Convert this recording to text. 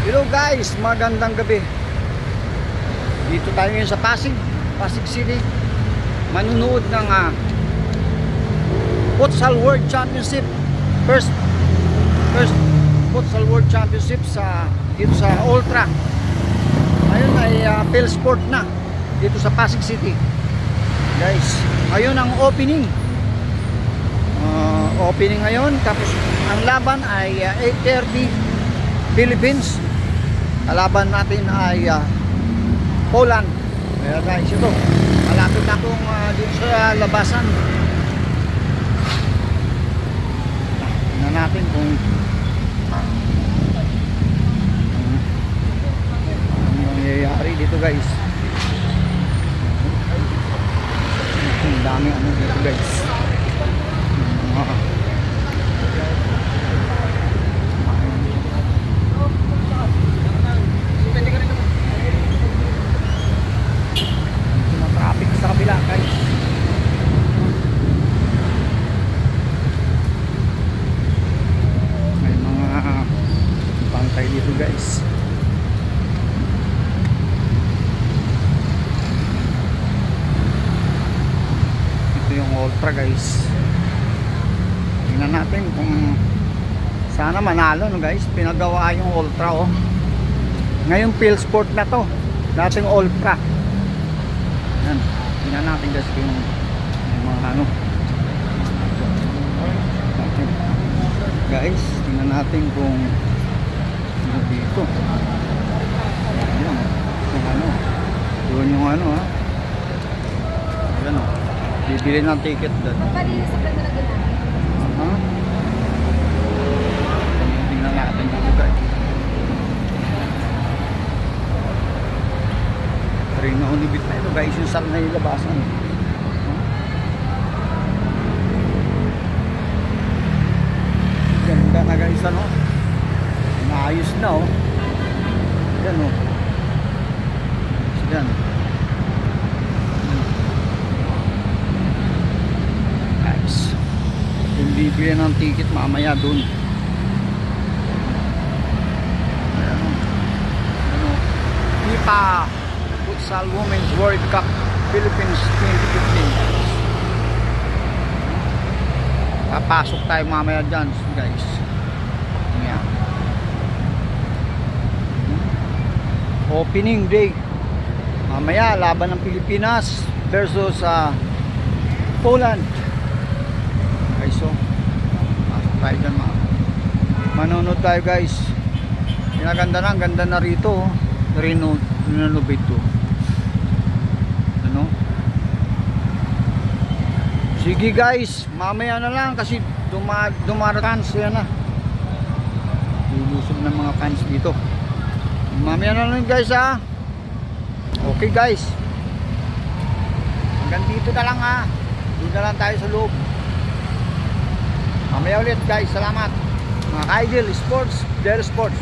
Hello guys, magandang gabi. Dito tayo ngayon sa Pasig City. Manunood ng Futsal World Championship. First Futsal World Championship dito sa Ultra. Ngayon ay PhilSport na dito sa Pasig City. Guys, ngayon ang opening. Opening ngayon, tapos ang laban ay 8:30 Philippines. Kalaban natin ay Poland. Kaya guys, ito malapit akong dito sa labasan. Tingnan natin kung ano nangyayari dito guys. Ang dami ano dito guys. Traffic sa kabila guys. May mga bangkay dito guys. Ito yung Ultra guys. Tingnan natin kung sana manalo no guys. Pinagawa yung Ultra oh. Ngayon PhilSport na to. Dating Ultra. Yan. Tingnan natin guys kung mga ano. Guys, tingnan natin kung ano dito. Yan. Kung ano. Doon yung ano ha. Yan o. Bibili ng ticket doon. Tingnan natin dito guys. Ring na unibit na ito guys, yung sal na ilabasan. Ganda na guys ano. Naayos na oh. Yan oh. Yan. Guys, yung bibili ng ticket mamaya dun. Ayan oh. Ano, FIFA Futsal Women's World Cup Philippines 2015. Papasok tayo mamaya dyan guys. Ayan. Opening day. Mamaya laban ng Pilipinas versus Poland. Guys so pasok tayo dyan manonood tayo guys. Pinaganda na, ang ganda na rito oh. Renovate to. Ano? Sige guys, mamaya na lang kasi dumarating siya na. Lulusog ng mga fans dito. Mamaya na lang guys ha. Okay guys. Hanggang dito na lang ha. Doon na lang tayo sa loob. Mamaya ulit guys, salamat. Mga ka-Idol Sports, Del Sports.